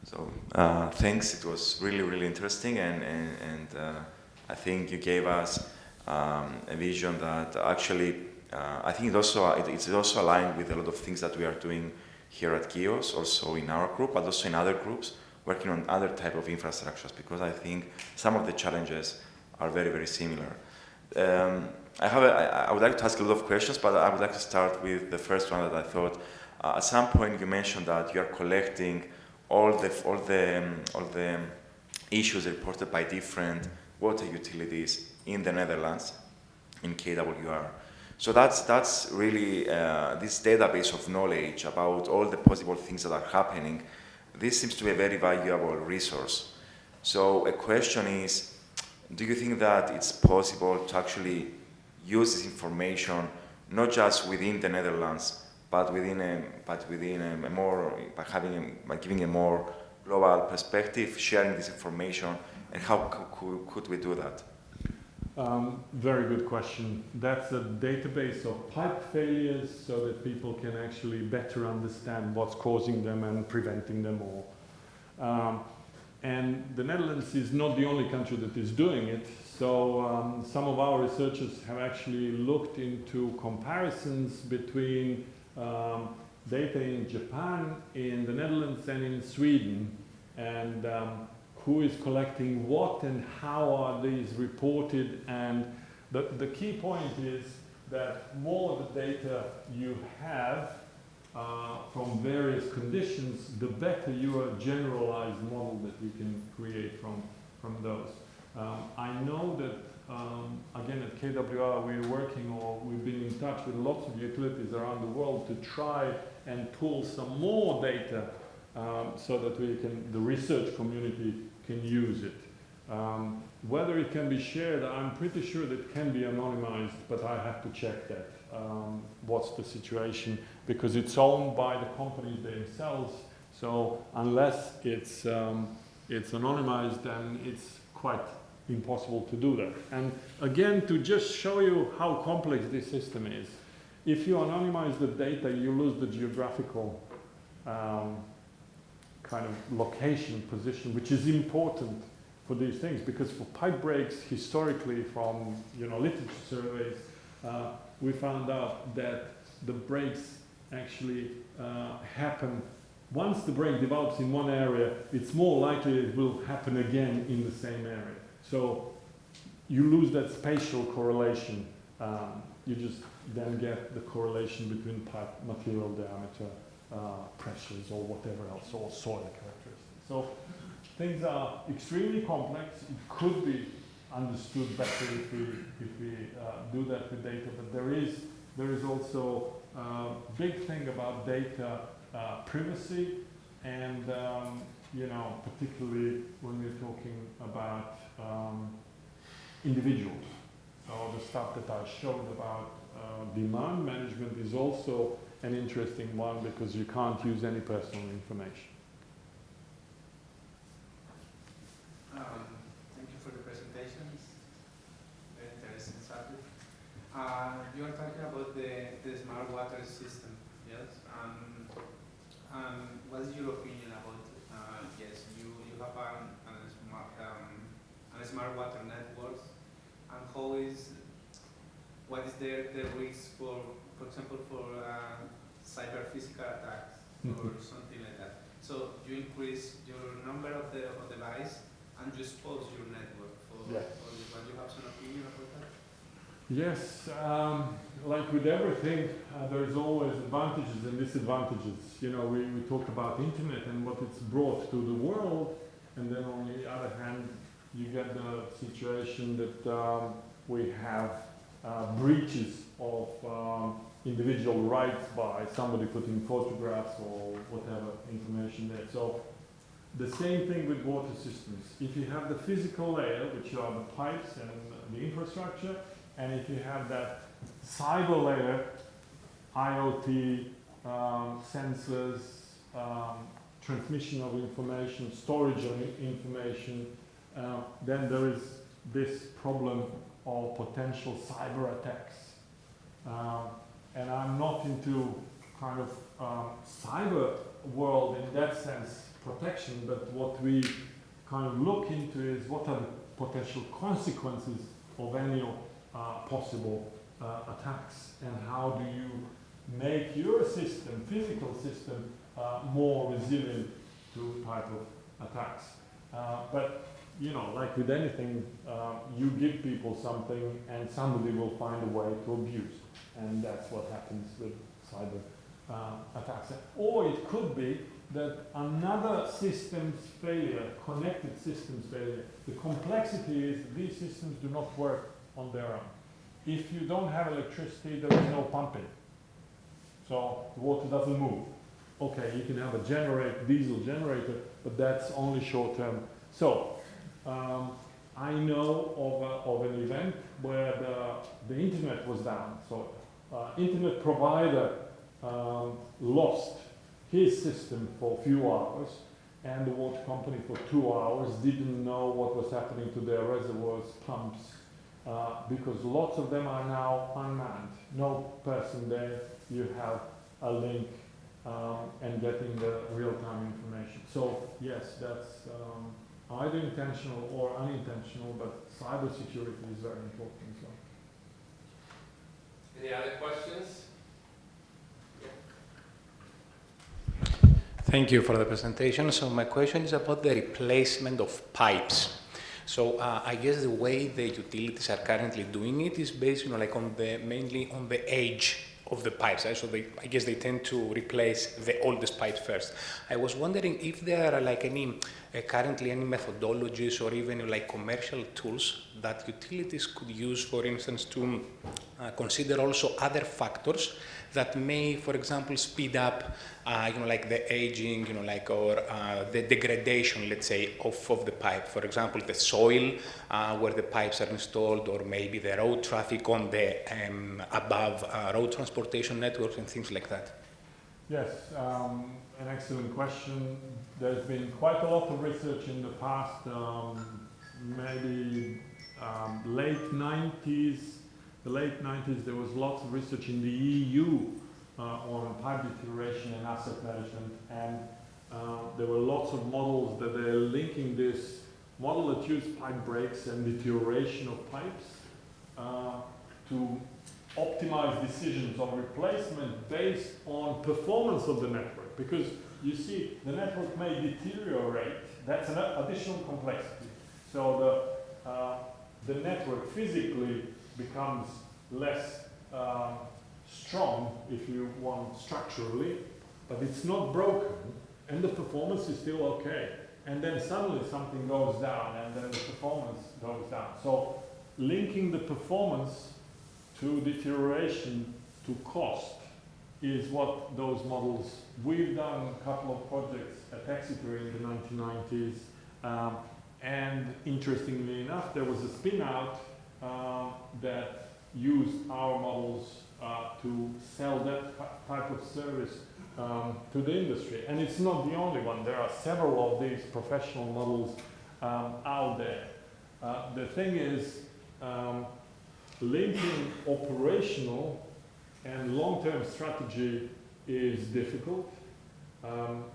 So thanks. It was really interesting, and I think you gave us a vision that actually I think it's also aligned with a lot of things that we are doing here at KIOS, also in our group, but also in other groups working on other type of infrastructures, because I think some of the challenges are very similar. I would like to ask a lot of questions, but I would like to start with the first one that I thought. At some point, you mentioned that you are collecting all the issues reported by different water utilities in the Netherlands, in KWR. So that's really this database of knowledge about all the possible things that are happening. This seems to be a very valuable resource. So a question is, do you think that it's possible to actually use this information not just within the Netherlands, but by giving a more global perspective, sharing this information, and how could we do that? Very good question. That's a database of pipe failures so that people can actually better understand what's causing them and preventing them all. And the Netherlands is not the only country that is doing it. So some of our researchers have actually looked into comparisons between data in Japan, in the Netherlands, and in Sweden, and who is collecting what and how are these reported. And the key point is that more the data you have from various conditions, the better your generalized model that you can create from those. I know that again at KWR we're working, or we've been in touch with lots of utilities around the world to try and pull some more data so that the research community can use it. Whether it can be shared, I'm pretty sure that it can be anonymized, but I have to check that. What's the situation? Because it's owned by the companies themselves. So unless it's anonymized, then it's quite impossible to do that. And again, to just show you how complex this system is, if you anonymize the data, you lose the geographical kind of location position, which is important for these things, because for pipe breaks, historically from literature surveys, we found out that the breaks actually happen. Once the break develops in one area, it's more likely it will happen again in the same area. So you lose that spatial correlation. You just then get the correlation between pipe material diameter, pressures, or whatever else, or soil characteristics. So things are extremely complex. It could be understood better if we do that with data, but there is also a big thing about data privacy, and particularly when we're talking about individuals. So the stuff that I showed about demand management is also an interesting one because you can't use any personal information. Thank you for the presentation. It's very interesting subject. You are talking about the smart water system, yes? What is your opinion about, yes, you have a smart water network, and what is the risk for example, for cyber physical attacks or something like that? So you increase your number of the device and you expose your network for Yes. what you have some opinion about that? Yes, like with everything, there's always advantages and disadvantages. You know, we talk about internet and what it's brought to the world, and then on the other hand, you get the situation that we have breaches of individual rights by somebody putting photographs or whatever information there. So the same thing with water systems. If you have the physical layer, which are the pipes and the infrastructure, and if you have that cyber layer, IoT, sensors, transmission of information, storage of information, then there is this problem of potential cyber attacks. And I'm not into kind of cyber world in that sense, protection, but what we kind of look into is what are the potential consequences of any possible attacks, and how do you make your system, physical system, more resilient to type of attacks. But you know, like with anything, you give people something and somebody will find a way to abuse, and that's what happens with cyber attacks. Or it could be that another system's failure, connected systems failure, the complexity is these systems do not work on their own. If you don't have electricity, there is no pumping. So the water doesn't move. Okay, you can have a diesel generator, but that's only short term. So I know of an event where the internet was down. So internet provider lost his system for a few hours, and the water company for 2 hours didn't know what was happening to their reservoirs, pumps, because lots of them are now unmanned. No person there, you have a link and getting the real-time information. So yes, that's either intentional or unintentional, but cybersecurity is very important as well. Any other questions? Thank you for the presentation. So my question is about the replacement of pipes. So I guess the way the utilities are currently doing it is based, like mainly on the age of the pipes, right? So I guess they tend to replace the oldest pipes first. I was wondering if there are like currently any methodologies or even like commercial tools that utilities could use, for instance, to consider also other factors that may, for example, speed up, like the aging, or the degradation, let's say, of the pipe. For example, the soil where the pipes are installed, or maybe the road traffic on the above road transportation networks and things like that. Yes, an excellent question. There's been quite a lot of research in the past, maybe late 90s. The late 90s, there was lots of research in the EU on pipe deterioration and asset management, and there were lots of models that they're linking this model that used pipe breaks and deterioration of pipes to optimize decisions on replacement based on performance of the network. Because you see, the network may deteriorate, that's an additional complexity. So the network physically becomes less strong, if you want, structurally, but it's not broken, and the performance is still okay. And then suddenly something goes down, and then the performance goes down. So linking the performance to deterioration to cost is what those models. We've done a couple of projects at Exeter in the 1990s, and interestingly enough, there was a spin-out that use our models to sell that type of service to the industry. And it's not the only one. There are several of these professional models out there. The thing is, linking operational and long-term strategy is difficult.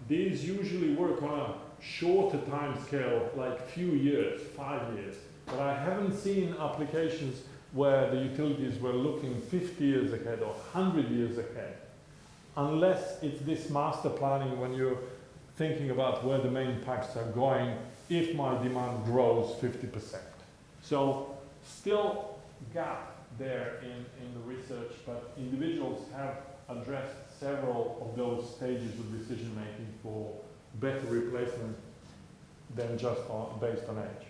These usually work on a shorter time scale, like few years, 5 years. But I haven't seen applications where the utilities were looking 50 years ahead or 100 years ahead, unless it's this master planning when you're thinking about where the main pipes are going if my demand grows 50%. So still gap there in the research, but individuals have addressed several of those stages of decision making for better replacement than just based on age.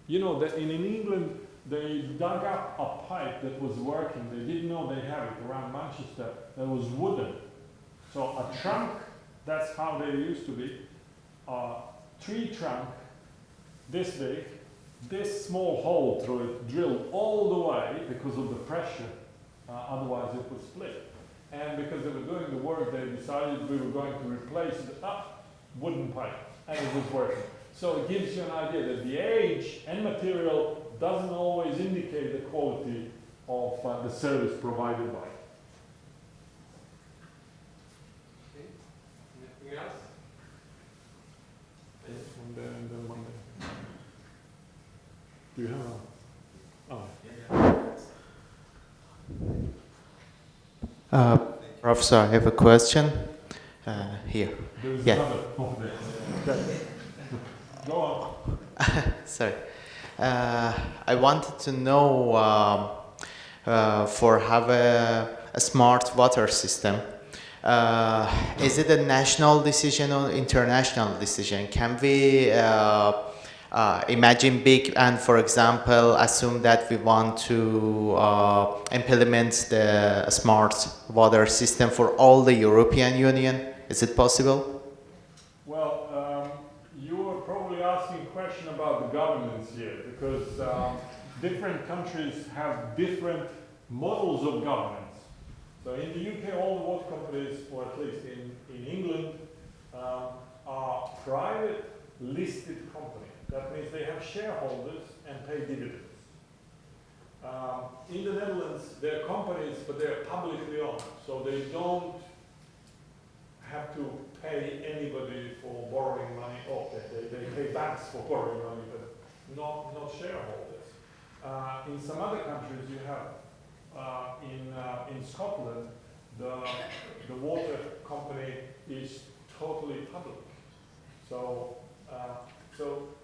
You know that in England they dug up a pipe that was working. They didn't know they had it around Manchester that was wooden. So a trunk, that's how they used to be. A tree trunk, this big, this small hole through it, drilled all the way because of the pressure, otherwise it would split. And because they were doing the work, they decided we were going to replace the wooden pipe, and it was working. So it gives you an idea that the age and material doesn't always indicate the quality of the service provided by it. Okay. Anything else? And then one there. Do you have a... Professor, I have a question here. There's Yeah. another over there. Okay. Go on. Sorry. I wanted to know for have a smart water system, is it a national decision or international decision? Can we imagine big and, for example, assume that we want to implement the smart water system for all the European Union? Is it possible? Well, you were probably asking a question about the governance here, because different countries have different models of governance. So in the UK, all the water companies, or at least in England, are private listed companies. That means they have shareholders and pay dividends. In the Netherlands, they're companies, but they're publicly owned, so they don't have to pay anybody for borrowing money. Oh, they pay banks for borrowing money, but not shareholders. In some other countries, you have, in Scotland, the water company is totally public. So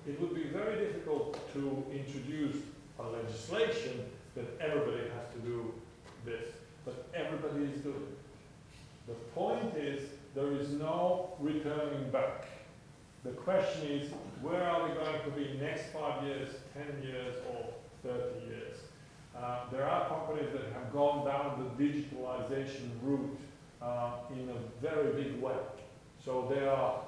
it would be very difficult to introduce a legislation that everybody has to do this, but everybody is doing it. The point is, there is no returning back. The question is, where are we going to be next 5 years, 10 years, or 30 years? There are companies that have gone down the digitalization route in a very big way. So there are,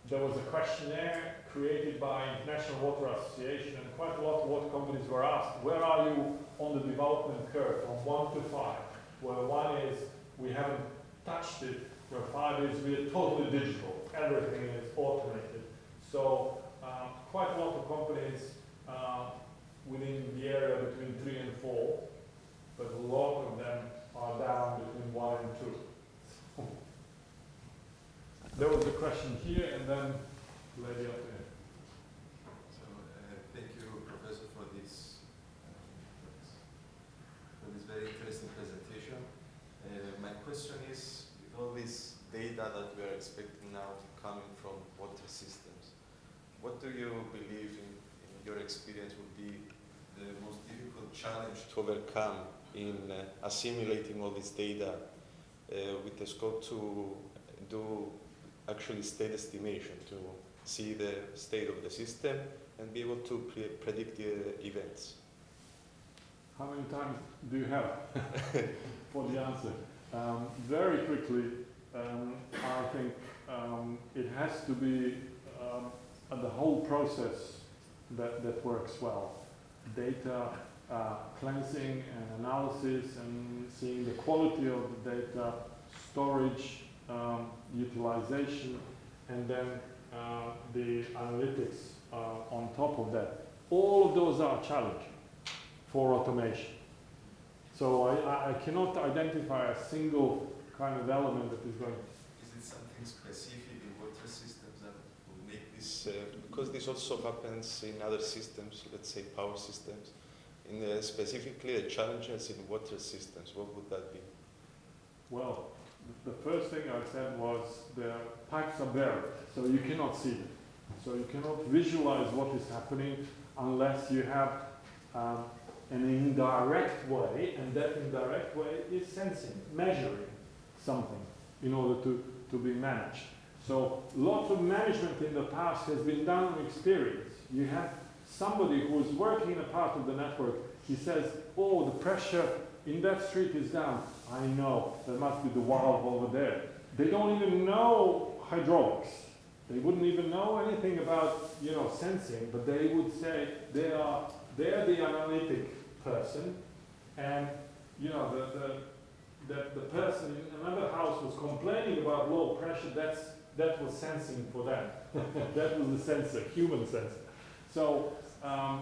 there was a questionnaire created by International Water Association, and quite a lot of water companies were asked, where are you on the development curve from 1 to 5? Where 1 is, we haven't touched it, where 5 is, we are totally digital, everything is automated. So quite a lot of companies within the area between 3 and 4, but a lot of them are down between 1 and 2. There was a question here, and then lady up there. So thank you, Professor, for this very interesting presentation. My question is, with all this data that we are expecting now coming from water systems, what do you believe in your experience would be the most difficult challenge to overcome in assimilating all this data with the scope to do actually state estimation, to see the state of the system and be able to predict the events? How many times do you have for the answer? Very quickly, I think it has to be the whole process that works well. Data cleansing and analysis and seeing the quality of the data, storage, utilization, and then the analytics on top of that. All of those are challenging for automation. So I cannot identify a single kind of element that is going to... Is it something specific in water systems that will make this, because this also happens in other systems, let's say power systems, in specifically the challenges in water systems, what would that be? Well, the first thing I said was the pipes are buried, so you cannot see them. So you cannot visualize what is happening unless you have an indirect way, and that indirect way is sensing, measuring something in order to be managed. So lots of management in the past has been done on experience. You have somebody who is working in a part of the network, he says, oh, the pressure in that street is down. I know, there must be the valve over there. They don't even know hydraulics. They wouldn't even know anything about, you know, sensing, but they would say they're the analytic person, and you know the person in another house was complaining about low pressure. That was sensing for them. That was the sensor, human sensor. So I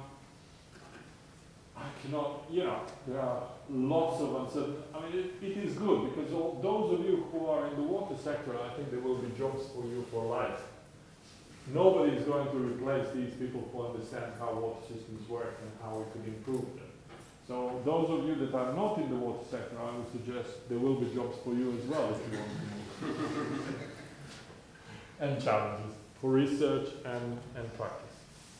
cannot, you know, there are lots of uncertainty. I mean, it is good because all those of you who are in the water sector, I think there will be jobs for you for life. Nobody is going to replace these people who understand how water systems work and how we could improve them. So those of you that are not in the water sector, I would suggest there will be jobs for you as well if you want to move. And challenges for research and practice.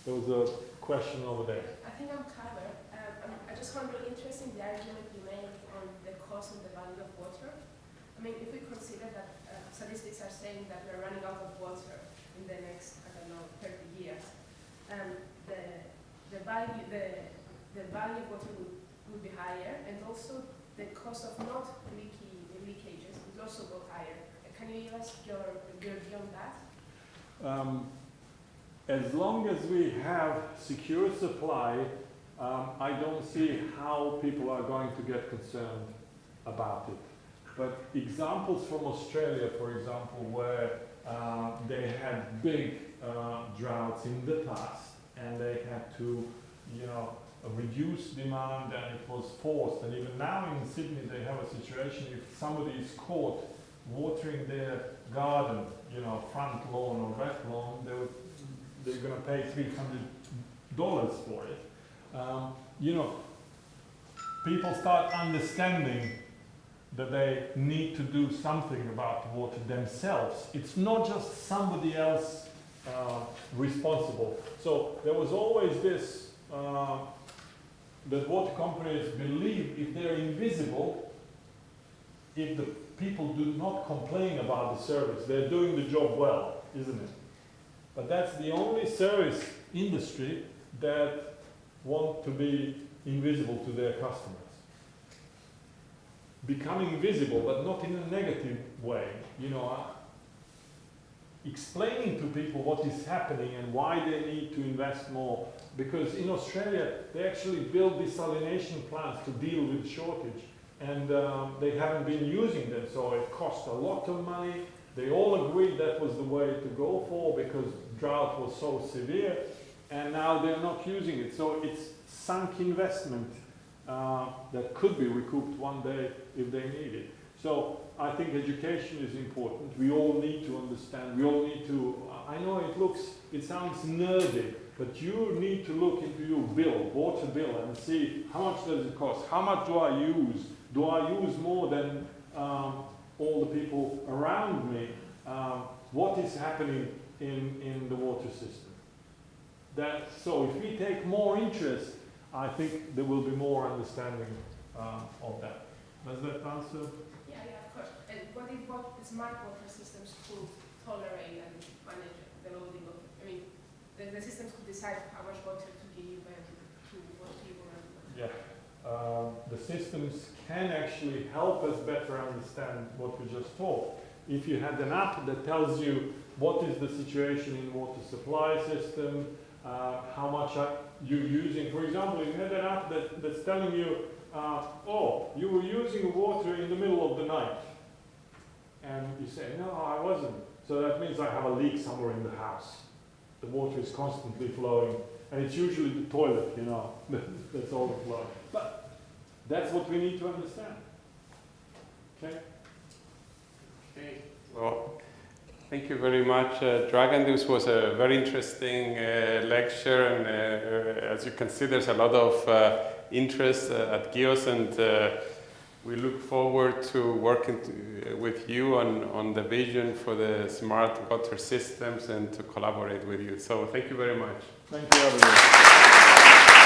There was a question over there. I think I'm covered. I just found really interesting the argument you made on the cost and the value of water. I mean, if we consider that statistics are saying that we're running out of water in the next, I don't know, 30 years, the value of water would be higher, and also the cost of not leakages would also go higher. Can you give us your view on that? As long as we have secure supply, I don't see how people are going to get concerned about it. But examples from Australia, for example, where they had big droughts in the past, and they had to, you know, reduce demand, and it was forced. And even now in Sydney, they have a situation if somebody is caught watering their garden, you know, front lawn or back lawn, they're going to pay $300 for it. You know, people start understanding that they need to do something about water themselves. It's not just somebody else responsible. So there was always this, that water companies believe if they're invisible, if the people do not complain about the service, they're doing the job well, isn't it? But that's the only service industry that want to be invisible to their customers. Becoming visible, but not in a negative way. You know, explaining to people what is happening and why they need to invest more. Because in Australia, they actually build desalination plants to deal with shortage. And they haven't been using them, so it cost a lot of money. They all agreed that was the way to go for because drought was so severe, and now they're not using it. So it's sunk investment that could be recouped one day if they need it. So I think education is important. We all need to understand. We all need to, I know it sounds nerdy, but you need to look into your bill, water bill, and see how much does it cost? How much do I use? Do I use more than all the people around me? What is happening in the water system? So if we take more interest, I think there will be more understanding of that. Does that answer? Yeah, of course. And what smart water systems could tolerate and manage the loading of, I mean, the systems could decide how much water to give and to what people. Yeah. The systems can actually help us better understand what we just talked. If you had an app that tells you what is the situation in water supply system, how much are you using. For example, you had an app that's telling you, oh, you were using water in the middle of the night. And you say, no, I wasn't. So that means I have a leak somewhere in the house. The water is constantly flowing. And it's usually the toilet, you know, that's overflowing. But that's what we need to understand. Okay? Okay. Well, thank you very much, Dragan. This was a very interesting lecture, and as you can see, there's a lot of interest at KIOS, and we look forward to working with you on the vision for the smart water systems and to collaborate with you. So thank you very much. Thank you, everyone.